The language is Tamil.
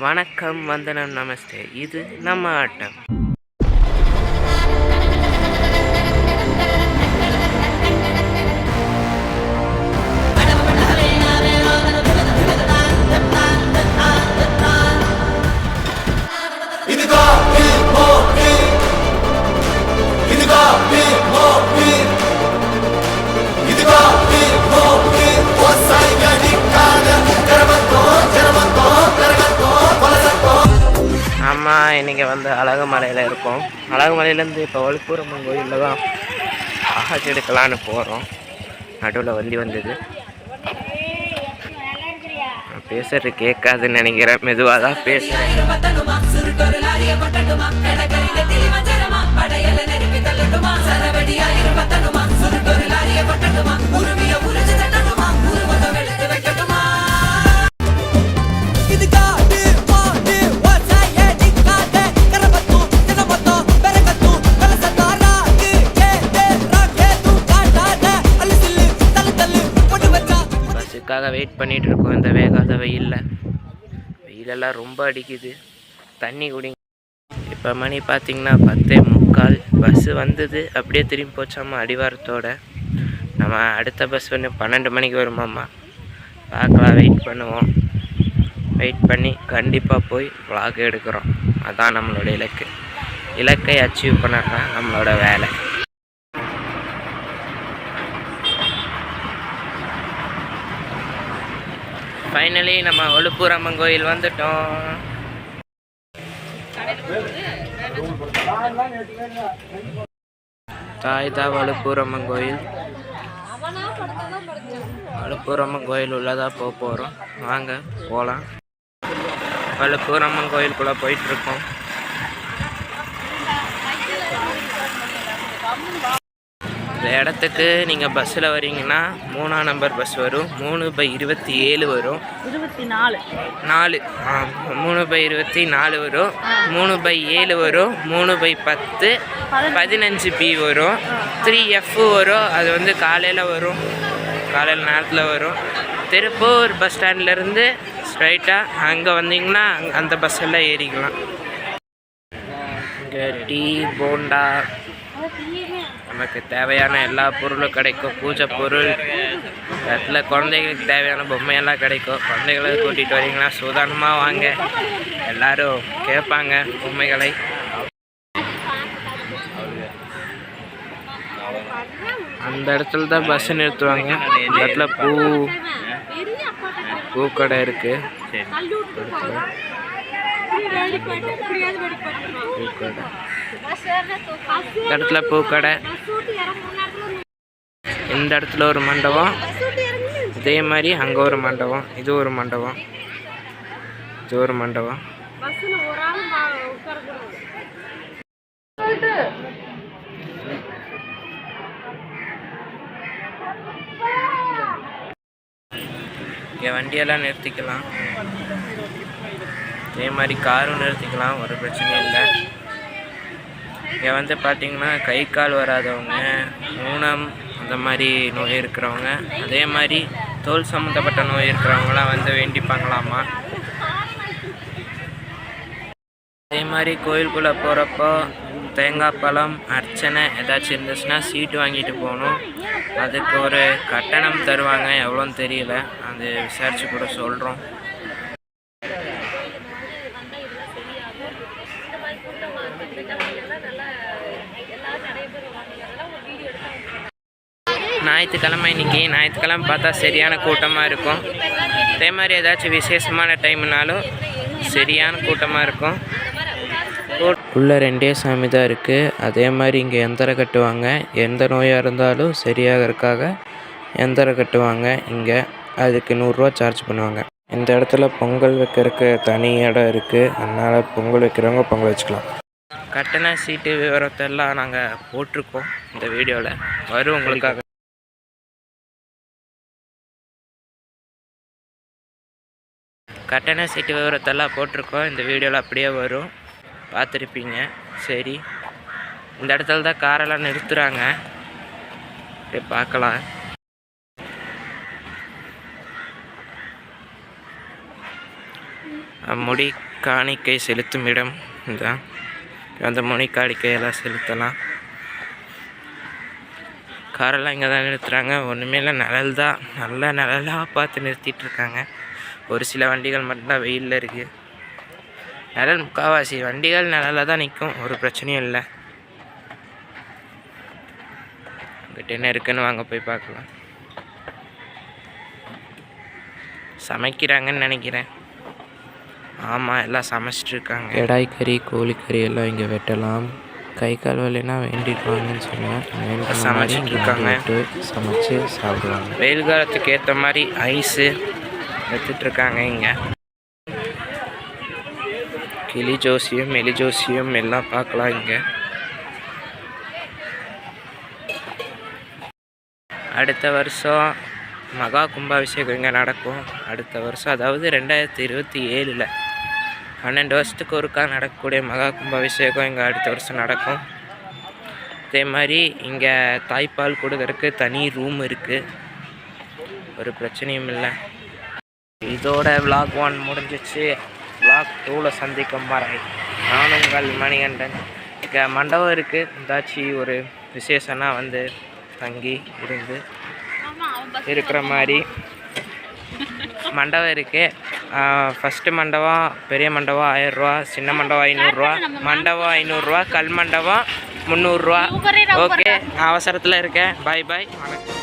வணக்கம், வந்தனம், நமஸ்தே. இது நம்ம ஆட்டம். ஆமாம், இன்றைக்கி அழகுமலையில் இருக்கோம். அழகுமலையிலேருந்து இப்போ வலுப்பூரம்மன் கோயிலில் தான் ஆகாட்சி எடுக்கலான்னு போகிறோம். நடுவில் வண்டி வந்தது. பேசுறது கேட்காதுன்னு நினைக்கிறேன். மெதுவாக தான் பேசுகிறேன். வெயிட் பண்ணிட்டு இருக்கோம். இந்த வேகாத வெயிலெல்லாம் ரொம்ப அடிக்குது. தண்ணி குடிங்க. இப்போ மணி பார்த்திங்கன்னா 10:45. பஸ்ஸு வந்தது, அப்படியே திரும்பி போச்சாம்மா அடிவாரத்தோட. நம்ம அடுத்த பஸ் 12 மணிக்கு வருமாம்மா. பார்க்கலாம், வெயிட் பண்ணுவோம். வெயிட் பண்ணி கண்டிப்பாக போய் vlog எடுக்கிறோம். அதான் நம்மளோட இலக்கை அச்சீவ் பண்ணது தான் நம்மளோட வேலை. ஃபைனலி நம்ம வலுப்பூரம்மன் கோயில் வந்துட்டோம். தாய்தா வலுப்பூரம்மன் கோயில். வலுப்பூரம்மன் கோயில் உள்ளதா போகிறோம். வாங்க போகலாம். வலுப்பூரம்மன் கோயிலுக்குள்ளே போயிட்டுருக்கோம். இந்த இடத்துக்கு நீங்கள் பஸ்ஸில் வரீங்கன்னா 3ஆம் நம்பர் பஸ் வரும். 3/27 வரும். 4 3/24 வரும். 3/7 வரும். 3/10 15B வரும். 3F வரும். அது காலையில் வரும். காலையில் நேரத்தில் வரும். திருப்பூர் பஸ் ஸ்டாண்ட்லேருந்து ஸ்ட்ரைட்டாக அங்கே வந்தீங்கன்னா அந்த பஸ்ஸெல்லாம் ஏறிக்கலாம். இங்கே டீ, போண்டா, நமக்கு தேவையான எல்லா பொருளும் கிடைக்கும். பூஜை பொருள், இடத்துல குழந்தைகளுக்கு தேவையான பொம்மையெல்லாம் கிடைக்கும். குழந்தைகளை கூட்டிகிட்டு வரீங்கன்னா சூதானமாக வாங்க. எல்லோரும் கேட்பாங்க பொம்மைகளை. அந்த இடத்துல தான் பஸ் நிறுத்துவாங்க. இந்த இடத்துல பூக்கடை இருக்குது. இந்த இடத்துல பூக்கடை. இந்த இடத்துல ஒரு மண்டபம். இதே மாதிரி அங்கே ஒரு மண்டபம். இது ஒரு மண்டபம். இது ஒரு மண்டபம். இங்கே வண்டியெல்லாம் நிறுத்திக்கலாம். இதே மாதிரி காரும் நிறுத்திக்கலாம், ஒரு பிரச்சனையும் இல்லை. இங்கே பார்த்திங்கன்னா கை கால் வராதவங்க, ஊனம் அந்த மாதிரி நோய் இருக்கிறவங்க, அதே மாதிரி தோல் சம்மந்தப்பட்ட நோய் இருக்கிறவங்களாம் வேண்டிப்பாங்களாமா. அதே மாதிரி கோயிலுக்குள்ளே போகிறப்போ தேங்காய் பழம், அர்ச்சனை ஏதாச்சும் இருந்துச்சுன்னா சீட்டு வாங்கிட்டு போகணும். அதுக்கு ஒரு கட்டணம் தருவாங்க, எவ்வளோன்னு தெரியல. அது விசாரித்து கூட சொல்கிறோம். ஞாயிற்றுக்கிழமை ஞாயிற்றுக்கிழமை பார்த்தா சரியான கூட்டமாக இருக்கும். அதே மாதிரி ஏதாச்சும் விசேஷமான டைம்னாலும் சரியான கூட்டமாக இருக்கும். உள்ளே 2 சாமி தான் இருக்குது. அதே மாதிரி இங்கே எந்திரம் கட்டுவாங்க. எந்த நோயாக இருந்தாலும் சரியாகிறதுக்காக எந்திரம் கட்டுவாங்க. இங்கே அதுக்கு 100 ரூபா சார்ஜ் பண்ணுவாங்க. இந்த இடத்துல பொங்கல் வைக்கிறதுக்கு தனி இடம் இருக்குது. அதனால் பொங்கல் வைக்கிறவங்க பொங்கல் வச்சுக்கலாம். கட்டண சீட்டு விவரத்தெல்லாம் நாங்கள் போட்டிருக்கோம் இந்த வீடியோவில், வரும் உங்களுக்காக. கட்டண சீட்டு விவரத்தெல்லாம் போட்டிருக்கோம் இந்த வீடியோவில், அப்படியே வரும், பார்த்துருப்பீங்க. சரி, இந்த இடத்துல தான் காரெல்லாம் நிறுத்துகிறாங்க. அப்படியே பார்க்கலாம். முடி காணிக்கை செலுத்தும் இடம் இதுதான். அந்த முடி காணிக்கையெல்லாம் செலுத்தலாம். காரெல்லாம் இங்கே தான் நிறுத்துகிறாங்க. ஒன்றுமே இல்லை, நிழல் தான். நல்ல நிழலாக பார்த்து நிறுத்திட்டு இருக்காங்க. ஒரு சில வண்டிகள் மட்டும்தான் வெயிலில் இருக்குது. நிழல் முக்கால்வாசி வண்டிகள் நிழலில் தான் நிற்கும், ஒரு பிரச்சனையும் இல்லை. அங்கிட்ட என்ன இருக்குன்னு வாங்க போய் பார்க்கலாம். சமைக்கிறாங்கன்னு நினைக்கிறேன். ஆமாம், எல்லாம் சமைச்சிட்ருக்காங்க. கடாய் கறி, கோழிக்கறி எல்லாம் இங்கே வெட்டலாம். கை கால் வலினா வேண்டிட்டு வாங்கன்னு சொன்னேன். சமைச்சிட்ருக்காங்க, சமைச்சு சாப்பிடுவாங்க. வெயில் காலத்துக்கு ஏற்ற மாதிரி ஐஸு எடுத்துட்ருக்காங்க. இங்கே கிளி ஜோசியம், எலி ஜோசியம் எல்லாம் பார்க்கலாம். இங்கே அடுத்த வருஷம் மகா கும்பாபிஷேகம் இங்கே நடக்கும். அடுத்த வருஷம், அதாவது 2027 12 வருஷத்துக்கு ஒருக்கா நடக்கக்கூடிய மகா கும்பாபிஷேகம் இங்கே அடுத்த வருஷம் நடக்கும். அதே மாதிரி இங்கே தாய்ப்பால் கொடுக்கறதுக்கு தனி ரூம் இருக்குது, ஒரு பிரச்சனையும் இல்லை. இதோட vlog 1 முடிஞ்சிச்சு. vlog 2ல் சந்திக்கும் வரை நானும் உங்கள் மணிகண்டன். இங்கே மண்டபம் இருக்குது. ஏதாச்சும் ஒரு விசேஷம்னா வந்து தங்கி இருந்து இருக்கிற மாதிரி மண்டபம் இருக்குது. ஃபஸ்ட்டு மண்டபம், பெரிய மண்டபம் 1000 ரூபா, சின்ன மண்டபம் 500 ரூபா, மண்டபம் 500 ரூபா, கல் மண்டபம் 300 ரூபா. ஓகே, நான் அவசரத்தில் இருக்கேன். பாய் பாய், வணக்கம்.